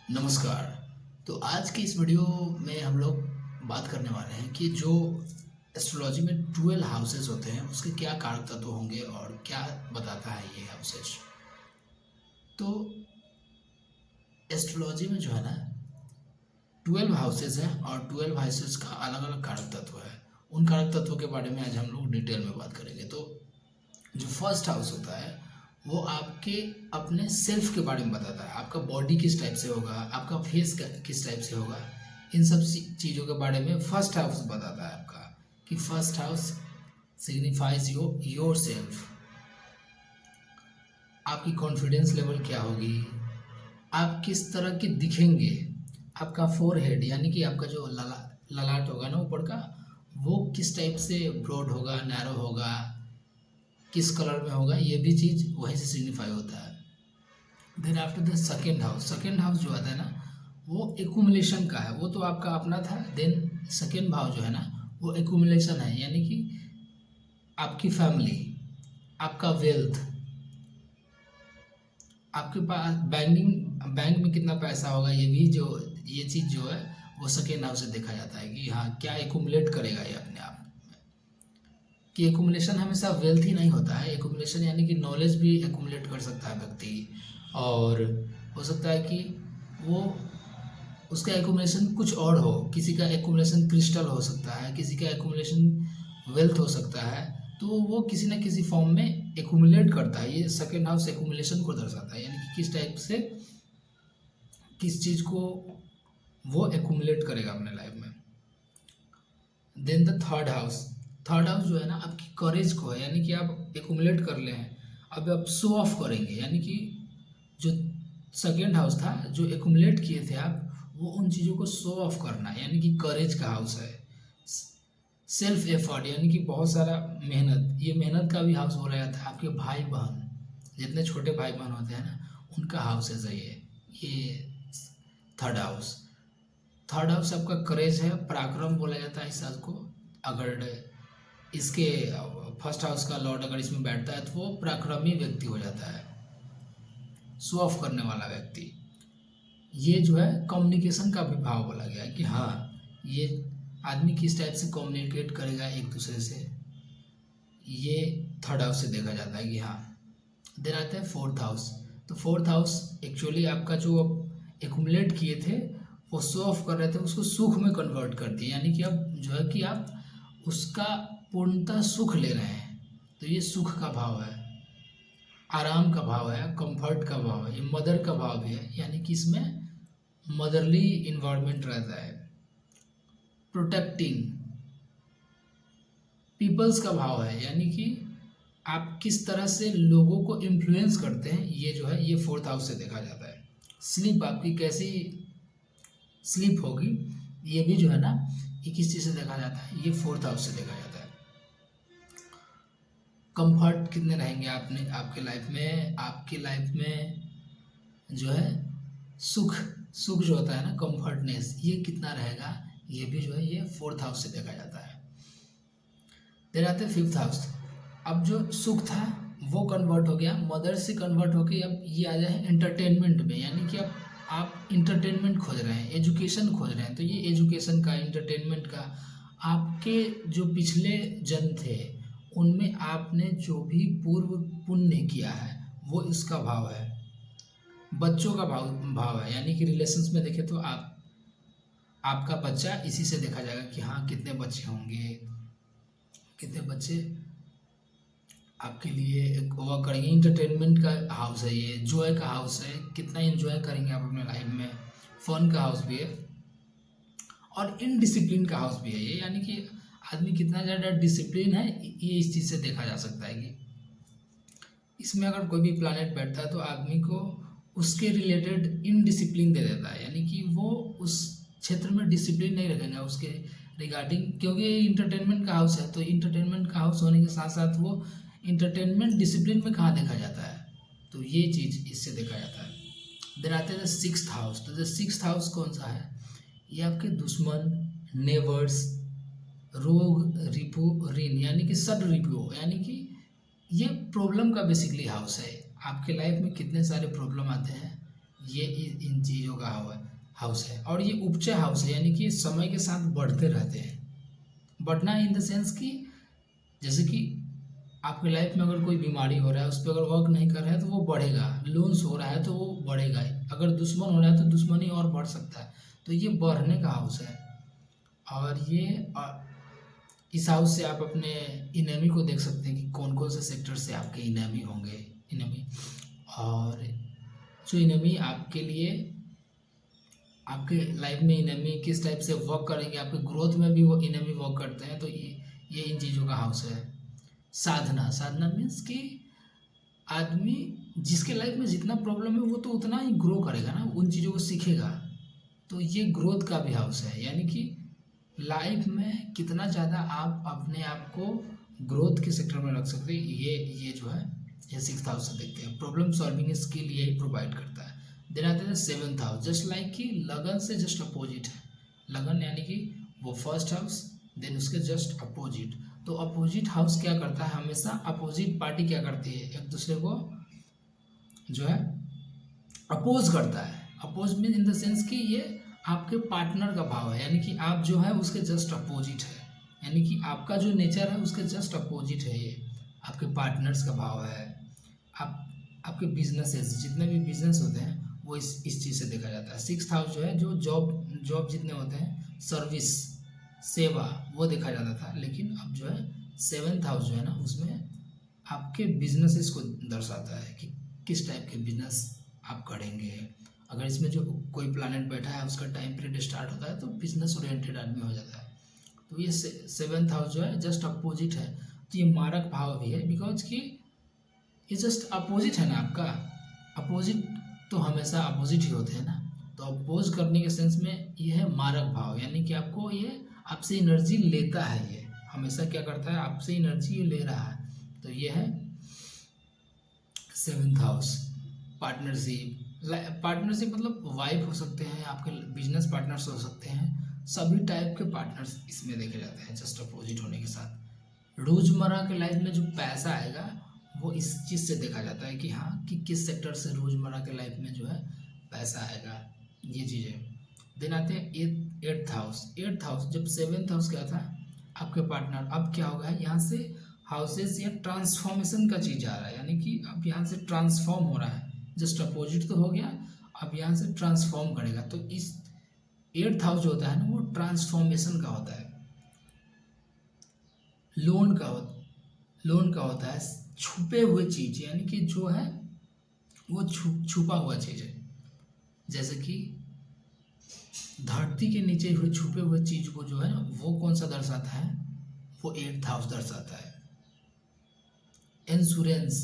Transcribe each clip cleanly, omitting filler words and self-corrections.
नमस्कार। तो आज की इस वीडियो में हम लोग बात करने वाले हैं कि जो एस्ट्रोलॉजी में 12 हाउसेस होते हैं उसके क्या कारक तत्व होंगे और क्या बताता है ये हाउसेस। तो एस्ट्रोलॉजी में जो है ना 12 हाउसेस हैं और 12 हाउसेस का अलग अलग कारक तत्व है। उन कारक तत्वों के बारे में आज हम लोग डिटेल में बात करेंगे। तो जो फर्स्ट हाउस होता है वो आपके अपने सेल्फ के बारे में बताता है। आपका बॉडी किस टाइप से होगा, आपका फेस किस टाइप से होगा, इन सब चीज़ों के बारे में फर्स्ट हाउस बताता है आपका। कि first house signifies your self. आपकी कॉन्फिडेंस लेवल क्या होगी, आप किस तरह के दिखेंगे, आपका फोरहेड यानी कि आपका जो ललाट होगा ना ऊपर का, वो किस टाइप से ब्रॉड होगा, नैरो होगा, किस कलर में होगा, ये भी चीज़ वहीं से सिग्निफाई होता है। Then after the second house जो आता है ना वो एकुमुलेशन का है। वो तो आपका अपना था। देन सेकेंड भाव जो है ना वो एकुमुलेशन है, यानी कि आपकी फैमिली, आपका वेल्थ, आपके पास बैंक में कितना पैसा होगा, ये चीज़ जो है वो सेकेंड हाउस से देखा जाता है कि हाँ क्या एकुमुलेट करेगा ये अपने आप। कि एकुमुलेशन हमेशा वेल्थ ही नहीं होता है। एकुमुलेशन यानी कि नॉलेज भी एकुमुलेट कर सकता है व्यक्ति, और हो सकता है कि वो उसका एकुमुलेशन कुछ और हो। किसी का एकुमुलेशन क्रिस्टल हो सकता है, किसी का एकुमुलेशन वेल्थ हो सकता है। तो वो किसी न किसी फॉर्म में एकुमुलेट करता है। ये सेकेंड हाउस एकुमुलेशन को दर्शाता है, यानी कि किस टाइप से किस चीज़ को वो एकुमुलेट करेगा अपने लाइफ में। देन द थर्ड हाउस जो है ना आपकी करेज को है, यानी कि आप एकुमुलेट कर ले हैं, अब आप शो ऑफ करेंगे। यानी कि जो सेकेंड हाउस था जो एकुमुलेट किए थे आप, वो उन चीज़ों को शो ऑफ करना, यानी कि करेज का हाउस है। सेल्फ एफर्ट यानी कि बहुत सारा मेहनत, ये मेहनत का भी हाउस बोला जाता है। आपके भाई बहन, जितने छोटे भाई बहन होते हैं ना उनका हाउस है ये थर्ड हाउस। थर्ड हाउस आपका करेज है, पराक्रम बोला जाता है इस हाउस को। अगर इसके फर्स्ट हाउस का लॉर्ड अगर इसमें बैठता है तो वो पराक्रमी व्यक्ति हो जाता है, शो ऑफ करने वाला व्यक्ति। ये जो है कम्युनिकेशन का भी भाव बोला गया है कि हाँ ये आदमी किस टाइप से कम्युनिकेट करेगा एक दूसरे से, ये थर्ड हाउस से देखा जाता है कि हाँ। देन आता है फोर्थ हाउस। तो फोर्थ हाउस एक्चुअली आपका जो अब एकुमुलेट किए थे वो शो ऑफ कर रहे थे, उसको सुख में कन्वर्ट कर दिए। यानी कि अब जो है कि आप उसका पूर्णतः सुख ले रहे हैं। तो ये सुख का भाव है, आराम का भाव है, कंफर्ट का भाव है, ये मदर का भाव भी है। यानी कि इसमें मदरली इन्वायरमेंट रहता है। प्रोटेक्टिंग पीपल्स का भाव है, यानी कि आप किस तरह से लोगों को इन्फ्लुएंस करते हैं, ये जो है ये फोर्थ हाउस से देखा जाता है। स्लीप आपकी कैसी स्लीप होगी, ये भी जो है ना ये किस चीज़ से देखा जाता है, ये फोर्थ हाउस से देखा जाता है। कंफर्ट कितने रहेंगे आपने आपकी लाइफ में जो है सुख सुख जो होता है ना, कंफर्टनेस, ये कितना रहेगा, ये भी जो है ये फोर्थ हाउस से देखा जाता है। फिर आते हैं फिफ्थ हाउस। अब जो सुख था वो कन्वर्ट हो गया, मदर से कन्वर्ट होके अब ये आ जाए एंटरटेनमेंट में। यानी कि अब आप इंटरटेनमेंट खोज रहे हैं, एजुकेशन खोज रहे हैं। तो ये एजुकेशन का, इंटरटेनमेंट का, आपके जो पिछले जन्म थे उनमें आपने जो भी पूर्व पुण्य किया है वो इसका भाव है। बच्चों का भाव है, यानी कि रिलेशंस में देखें तो आपका बच्चा इसी से देखा जाएगा कि हाँ कितने बच्चे होंगे, कितने बच्चे आपके लिए वो करेंगे। इंटरटेनमेंट का हाउस है ये, जॉय का हाउस है, कितना एंजॉय करेंगे आप अपने लाइफ में। फन का हाउस भी है और इनडिसिप्लिन का हाउस भी है ये, यानी कि आदमी कितना ज़्यादा डिसिप्लिन है ये इस चीज़ से देखा जा सकता है। कि इसमें अगर कोई भी प्लानेट बैठता है तो आदमी को उसके रिलेटेड इनडिसिप्लिन दे देता है, यानी कि वो उस क्षेत्र में डिसिप्लिन नहीं रखेंगे उसके रिगार्डिंग। क्योंकि ये इंटरटेनमेंट का हाउस है, तो इंटरटेनमेंट का हाउस होने के साथ साथ वो इंटरटेनमेंट डिसिप्लिन में कहाँ देखा जाता है, तो ये चीज़ इससे देखा जाता है। देन आते हैं सिक्स्थ हाउस। तो द सिक्स्थ हाउस कौन सा है, ये आपके दुश्मन, नेबर्स, रोग, रिपु, ऋण, यानी कि सड रिपु, यानी कि ये प्रॉब्लम का बेसिकली हाउस है। आपके लाइफ में कितने सारे प्रॉब्लम आते हैं ये इन चीज़ों का हाउस है। और ये उपचय हाउस है, यानी कि समय के साथ बढ़ते रहते हैं। बढ़ना इन द सेंस कि जैसे कि आपकी लाइफ में अगर कोई बीमारी हो रहा है, उस पर अगर वर्क नहीं कर रहा है तो वो बढ़ेगा, लोन्स हो रहा है तो वो बढ़ेगा, अगर दुश्मन हो रहा है तो दुश्मनी और बढ़ सकता है। तो ये बढ़ने का हाउस है। और ये इस हाउस से आप अपने इनेमी को देख सकते हैं कि कौन कौन से सेक्टर से आपके इनेमी होंगे। इनेमी, और जो इनेमी आपके लिए, आपके लाइफ में इनेमी किस टाइप से वर्क करेंगे, आपके ग्रोथ में भी वो इनेमी वर्क करते हैं। तो ये इन चीज़ों का हाउस है। साधना, साधना मीन्स कि आदमी जिसके लाइफ में जितना प्रॉब्लम है वो तो उतना ही ग्रो करेगा ना, उन चीज़ों को सीखेगा। तो ये ग्रोथ का भी हाउस है, यानी कि लाइफ में कितना ज़्यादा आप अपने आप को ग्रोथ के सेक्टर में रख सकते हैं, ये जो है ये 6th हाउस से देखते हैं। प्रॉब्लम सॉल्विंग स्किल यही प्रोवाइड करता है। देन आते हैं 7th हाउस, जस्ट लाइक कि लगन से जस्ट अपोजिट है। लगन यानी कि वो फर्स्ट हाउस, देन उसके जस्ट अपोजिट। तो अपोजिट हाउस क्या करता है, हमेशा अपोजिट पार्टी क्या करती है, एक दूसरे को जो है अपोज करता है। Oppose mean in the sense कि ये आपके पार्टनर का भाव है, यानी कि आप जो है उसके जस्ट अपोजिट है, यानी कि आपका जो नेचर है उसके जस्ट अपोजिट है। ये आपके पार्टनर्स का भाव है। आपके बिजनेसेस, जितने भी बिजनेस होते हैं वो इस चीज़ से देखा जाता है। 6th हाउस जो है, जो जॉब जितने होते हैं, सर्विस, सेवा, वो देखा जाता था। लेकिन अब जो है 7th हाउस जो है ना, उसमें आपके बिजनेसेस को दर्शाता है कि किस टाइप के बिजनेस आप करेंगे। अगर इसमें जो कोई प्लानट बैठा है उसका टाइम पीरियड स्टार्ट होता है तो बिजनेस ओरिएंटेड आदमी हो जाता है। तो ये 7th हाउस जो है जस्ट अपोजिट है। तो ये मारक भाव भी है, बिकॉज कि ये जस्ट अपोजिट है ना आपका। अपोजिट तो हमेशा अपोजिट ही होते हैं ना। तो अपोज करने के सेंस में ये है मारक भाव, यानी कि आपको ये आपसे एनर्जी लेता है। ये हमेशा क्या करता है, आपसे एनर्जी ये ले रहा है। तो ये है 7th हाउस। पार्टनरशिप, पार्टनरशिप मतलब वाइफ हो सकते हैं, आपके बिजनेस पार्टनर्स हो सकते हैं, सभी टाइप के पार्टनर्स इसमें देखे जाते हैं जस्ट अपोजिट होने के साथ। रोज़मर्रा के लाइफ में जो पैसा आएगा वो इस चीज़ से देखा जाता है कि हाँ, कि किस सेक्टर से रोज़मर्रा के लाइफ में जो है पैसा आएगा, ये चीज़ें। देन आते हैं 8th हाउस। 8th हाउस, जब 7th हाउस क्या था, आपके पार्टनर, अब क्या होगा, यहाँ से हाउसेस या ट्रांसफॉर्मेशन का चीज़ आ रहा है, यानी कि अब यहाँ से ट्रांसफॉर्म हो रहा है। जस्ट अपोजिट तो हो गया, अब यहाँ से ट्रांसफॉर्म करेगा। तो इस 8th हाउस जो होता है ना, वो ट्रांसफॉर्मेशन का होता है, लोन का होता है, छुपे हुए चीज़, यानी कि जो है वो छुपा हुआ चीज़ है। जैसे कि धरती के नीचे हुए छुपे हुए चीज़ को जो है वो कौन सा दर्शाता है, वो 8th हाउस दर्शाता है। इंश्योरेंस,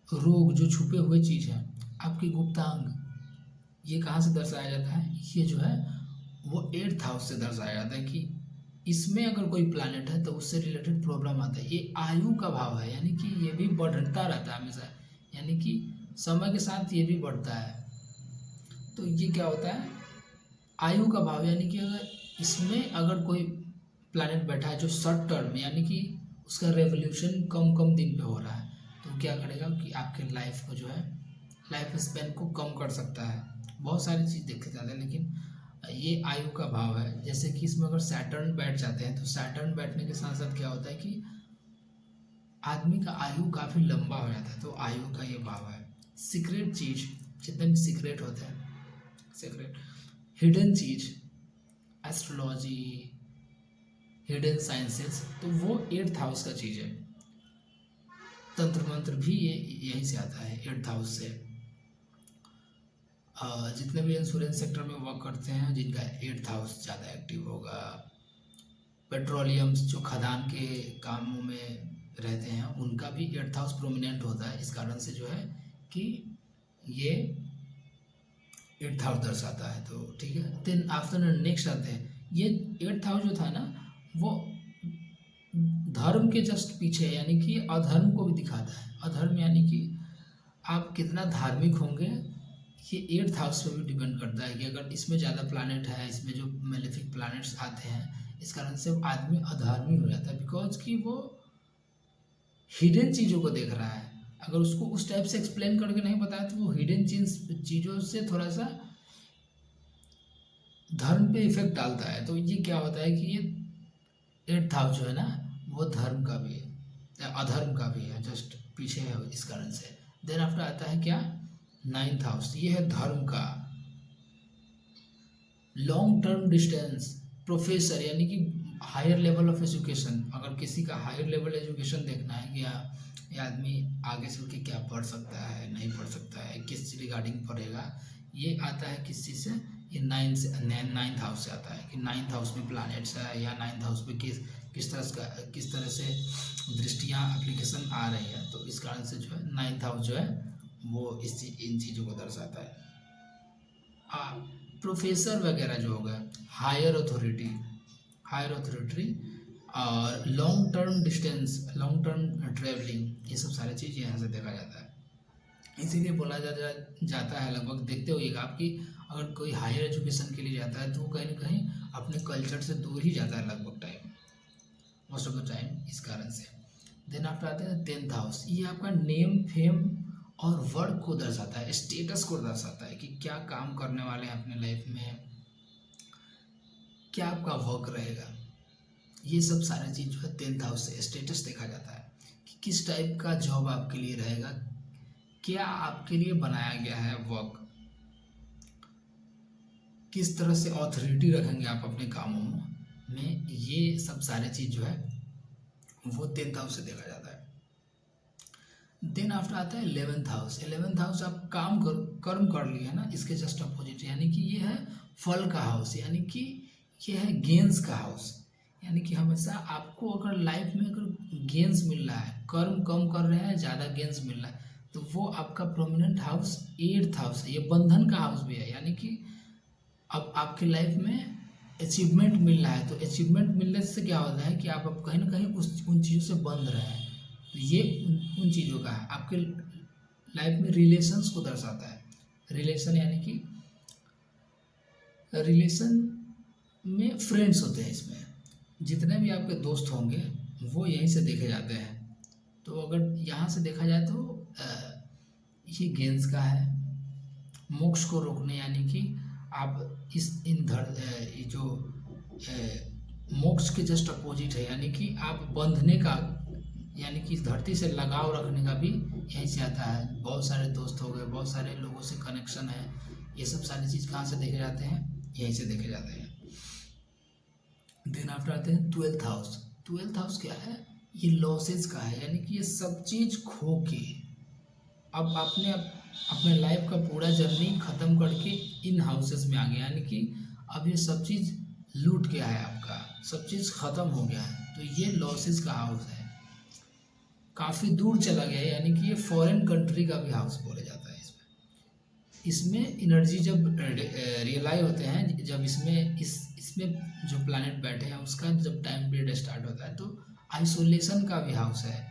रोग, जो छुपे हुए चीज़ है, आपकी गुप्तांग, ये कहाँ से दर्शाया जाता है, ये जो है वो 8th हाउस से दर्शाया जाता है कि इसमें अगर कोई प्लैनेट है तो उससे रिलेटेड प्रॉब्लम आता है। ये आयु का भाव है, यानी कि ये भी बढ़ता रहता है हमेशा, यानी कि समय के साथ ये भी बढ़ता है। तो ये क्या होता है, आयु का भाव, यानी कि अगर इसमें अगर कोई प्लैनेट बैठा है जो शॉर्ट टर्म, यानी कि उसका रेवोल्यूशन कम दिन पे हो रहा है, तो क्या करेगा कि आपके लाइफ को जो है, लाइफ स्पैन को कम कर सकता है। बहुत सारी चीज़ देखे जाते हैं, लेकिन ये आयु का भाव है। जैसे कि इसमें अगर सैटर्न बैठ जाते हैं तो सैटर्न बैठने के साथ साथ क्या होता है कि आदमी का आयु काफ़ी लंबा हो जाता है। तो आयु का ये भाव है। सीक्रेट चीज़, जितने भी सीक्रेट होते हैं, सीक्रेट हिडन चीज़, एस्ट्रोलॉजी, हिडन साइंसेस, तो वो 8th हाउस का चीज़ है। तंत्र मंत्र भी ये यहीं से आता है, 8th हाउस से। जितने भी इंश्योरेंस सेक्टर में वर्क करते हैं जिनका 8th हाउस ज़्यादा एक्टिव होगा, पेट्रोलियम्स जो खदान के कामों में रहते हैं उनका भी 8th हाउस प्रोमिनेंट होता है। इस कारण से जो है कि ये 8th हाउस दर्शाता है। तो ठीक है, देन आफ्टर नेक्स्ट आते हैं, ये 8th हाउस जो था ना, वो धर्म के जस्ट पीछे है, यानी कि अधर्म को भी दिखाता है। अधर्म यानी कि आप कितना धार्मिक होंगे, ये 8th हाउस पे भी डिपेंड करता है कि अगर इसमें ज़्यादा प्लैनेट है, इसमें जो मेलेफिक प्लैनेट्स आते हैं, इस कारण से आदमी अधार्मिक हो जाता है, बिकॉज कि वो हिडन चीज़ों को देख रहा है। अगर उसको उस टाइप से एक्सप्लेन करके नहीं बताया तो वो हिडन चीज़ों से थोड़ा सा धर्म पे इफेक्ट डालता है। तो ये क्या होता है कि ये 8th हाउस जो है ना, वो धर्म का भी है या अधर्म का भी है, जस्ट पीछे है इस कारण से। देन आफ्टर आता है क्या, 9th हाउस, ये है धर्म का। लॉन्ग टर्म डिस्टेंस, प्रोफेसर यानी कि हायर लेवल ऑफ एजुकेशन। अगर किसी का हायर लेवल एजुकेशन देखना है कि ये आदमी आगे चल के क्या पढ़ सकता है, नहीं पढ़ सकता है, किस रिगार्डिंग पढ़ेगा, ये आता है किस चीज़ से, ये 9th हाउस से आता है कि 9th हाउस में प्लैनेट्स है या 9th हाउस में किस तरह से दृष्टियाँ एप्लीकेशन आ रही है। तो इस कारण से जो है 9th हाउस जो है वो इन चीज़ों को दर्शाता है। प्रोफेसर वगैरह जो होगा, हायर अथॉरिटी और long term distance, long term travelling, ये सब सारी चीज़ यहाँ से देखा जाता है। इसीलिए बोला जाता है, लगभग देखते होइएगा आप कि अगर कोई हायर एजुकेशन के लिए जाता है तो वो कहीं ना कहीं अपने कल्चर से दूर ही जाता है लगभग time, most of the time, इस कारण से। देन आफ्टर आते हैं 10th हाउस, ये आपका नेम, फेम और वर्क को दर्शाता है, स्टेटस को दर्शाता है कि क्या काम करने वाले हैं अपने लाइफ में, क्या आपका वर्क रहेगा। ये सब सारी चीज़ जो है 10th हाउस से स्टेटस देखा जाता है कि किस टाइप का जॉब आपके लिए रहेगा, क्या आपके लिए बनाया गया है वर्क, किस तरह से ऑथोरिटी रखेंगे आप अपने कामों में। ये सब सारी चीज़ जो है वो 10th हाउस से देखा जाता है। देन आफ्टर आता है 11th हाउस। 11th हाउस आप कर्म कर लिए है ना, इसके जस्ट अपोजिट, यानी कि ये है फल का हाउस, यानी कि ये है गेंस का हाउस। यानी कि हमेशा आपको अगर लाइफ में अगर गेंस मिल रहा है, कर्म कम कर रहे हैं, ज़्यादा गेंस मिल रहा है, तो वो आपका प्रोमिनेंट हाउस 8th हाउस है। ये बंधन का हाउस भी है, यानी कि अब आपकी लाइफ में अचीवमेंट मिल रहा है, तो अचीवमेंट मिलने से क्या होता है कि आप अब कहीं ना कहीं उन चीज़ों से बंध रहे हैं। तो ये उन चीज़ों का है। आपके लाइफ में रिलेशंस को दर्शाता है। रिलेशन यानी कि रिलेशन में फ्रेंड्स होते हैं, इसमें जितने भी आपके दोस्त होंगे वो यहीं से देखे जाते हैं। तो अगर यहाँ से देखा जाए तो ये गेंस का है, मोक्ष को रोकने, यानी कि आप ये जो मोक्ष के जस्ट अपोजिट है, यानी कि आप बंधने का, यानी कि इस धरती से लगाव रखने का भी यहीं से आता है। बहुत सारे दोस्त हो गए, बहुत सारे लोगों से कनेक्शन है, ये सब सारी चीज़ कहाँ से देखे जाते हैं, यहीं से देखे जाते हैं। देन आफ्टर आते हैं 12th हाउस। 12th हाउस क्या है, ये लॉसेज का है, यानी कि ये सब चीज़ खो के अब आपने अपने लाइफ का पूरा जर्नी ख़त्म करके इन हाउसेस में आ गया, यानी कि अब ये सब चीज़ लूट गया है, आपका सब चीज़ ख़त्म हो गया है। तो ये लॉसेस का हाउस है, काफ़ी दूर चला गया है, यानी कि ये फॉरेन कंट्री का भी हाउस बोला जाता है। इसमें एनर्जी जब रियलाइज होते हैं, जब इसमें जो प्लैनेट बैठे हैं उसका जब टाइम पीरियड स्टार्ट होता है, तो आइसोलेशन का भी हाउस है।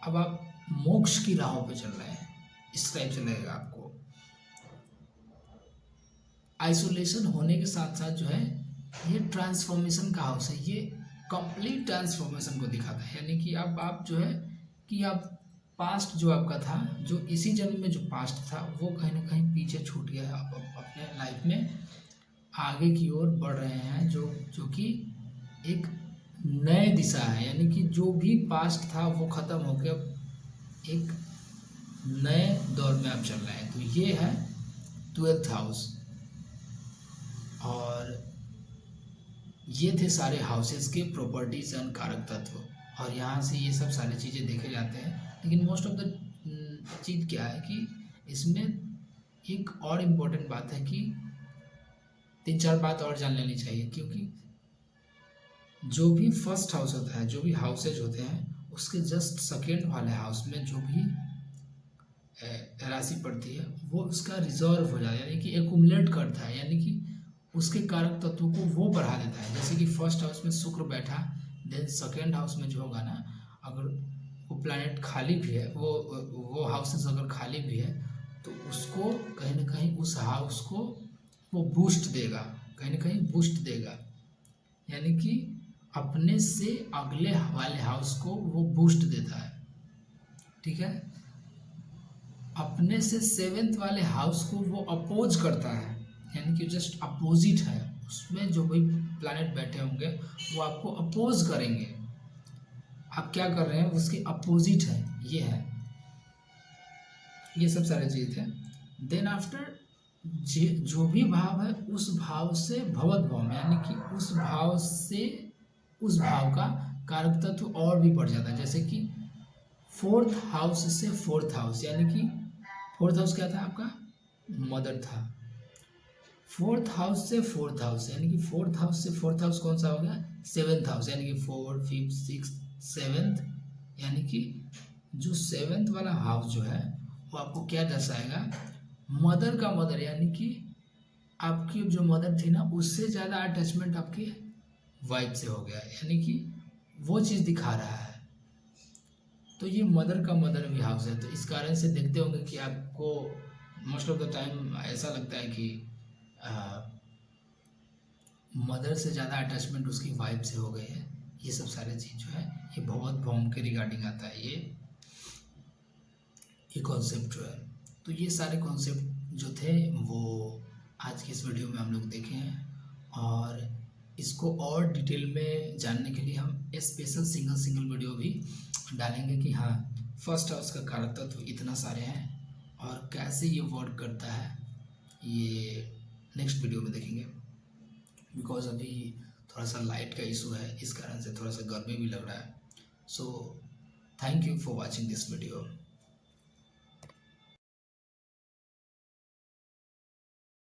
अब आप मोक्ष की राहों पे चल रहे हैं, इस टाइप से लगेगा आपको। आइसोलेशन होने के साथ साथ जो है ये ट्रांसफॉर्मेशन का हाउस है, ये कंप्लीट ट्रांसफॉर्मेशन को दिखाता है। यानी कि अब आप जो है कि आप पास्ट जो आपका था, जो इसी जन्म में जो पास्ट था वो कहीं ना कहीं पीछे छूट गया है। आप अपने लाइफ में आगे की ओर बढ़ रहे हैं, जो कि एक नए दिशा है, यानी कि जो भी पास्ट था वो ख़त्म हो गया, एक नए दौर में आप चल रहे हैं। तो ये है 12th हाउस, और ये थे सारे हाउसेस के प्रॉपर्टीज एंड कारक तत्व, और यहाँ से ये सब सारी चीज़ें देखे जाते हैं। लेकिन मोस्ट ऑफ द चीज़ क्या है कि इसमें एक और इम्पोर्टेंट बात है कि 3-4 बात और जान लेनी चाहिए, क्योंकि जो भी फर्स्ट हाउस होता है, जो भी हाउसेज होते हैं, उसके जस्ट सेकेंड वाले हाउस में जो भी राशि पड़ती है वो उसका रिजर्व हो जाता है, यानी कि एक्यूमुलेट करता है, यानी कि उसके कारक तत्वों को वो बढ़ा देता है। जैसे कि फर्स्ट हाउस में शुक्र बैठा, देन सेकेंड हाउस में जो होगा ना, अगर वो प्लैनेट खाली भी है, वो हाउसेस अगर खाली भी है, तो उसको कहीं ना कहीं उस हाउस को वो बूस्ट देगा, कहीं ना कहीं बूस्ट देगा, यानी कि अपने से अगले वाले हाउस को वो बूस्ट देता है। ठीक है, अपने से सेवेंथ वाले हाउस को वो अपोज करता है, यानी कि जस्ट अपोजिट है, उसमें जो भी प्लैनेट बैठे होंगे वो आपको अपोज करेंगे। आप क्या कर रहे हैं उसके अपोजिट है, ये है, ये सब सारे चीज थे। देन आफ्टर जो भी भाव है उस भाव से भवत भाव, यानी कि उस भाव से उस भाव का कारक तत्व और भी बढ़ जाता है। जैसे कि फोर्थ हाउस से फोर्थ हाउस, यानी कि फोर्थ हाउस क्या था आपका, मदर था। फोर्थ हाउस से फोर्थ हाउस, यानी कि फोर्थ हाउस से फोर्थ हाउस कौन सा हो गया, सेवेंथ हाउस, यानी कि फोर्थ फिफ्थ सिक्स सेवेंथ, यानी कि जो सेवेंथ वाला हाउस जो है वो आपको क्या दर्शाएगा, मदर का मदर, यानी कि आपकी जो मदर थी ना उससे ज़्यादा अटैचमेंट आपकी वाइफ से हो गया, यानी कि वो चीज़ दिखा रहा है। तो ये मदर का मदर भी हाउस है, तो इस कारण से देखते होंगे कि आपको मोस्ट ऑफ द टाइम ऐसा लगता है कि मदर से ज़्यादा अटैचमेंट उसकी वाइफ से हो गई है। ये सब सारे चीज़ जो है ये बहुत भौम के रिगार्डिंग आता है, ये कॉन्सेप्ट जो है। तो ये सारे कॉन्सेप्ट जो थे वो आज की इस वीडियो में हम लोग देखे हैं, और इसको और डिटेल में जानने के लिए हम स्पेशल सिंगल वीडियो भी डालेंगे कि हाँ फर्स्ट हाउस का कारक तत्व इतना सारे हैं और कैसे ये वर्क करता है, ये नेक्स्ट वीडियो में देखेंगे। बिकॉज अभी थोड़ा सा लाइट का इशू है, इस कारण से थोड़ा सा गर्मी भी लग रहा है। So thank you for watching this video.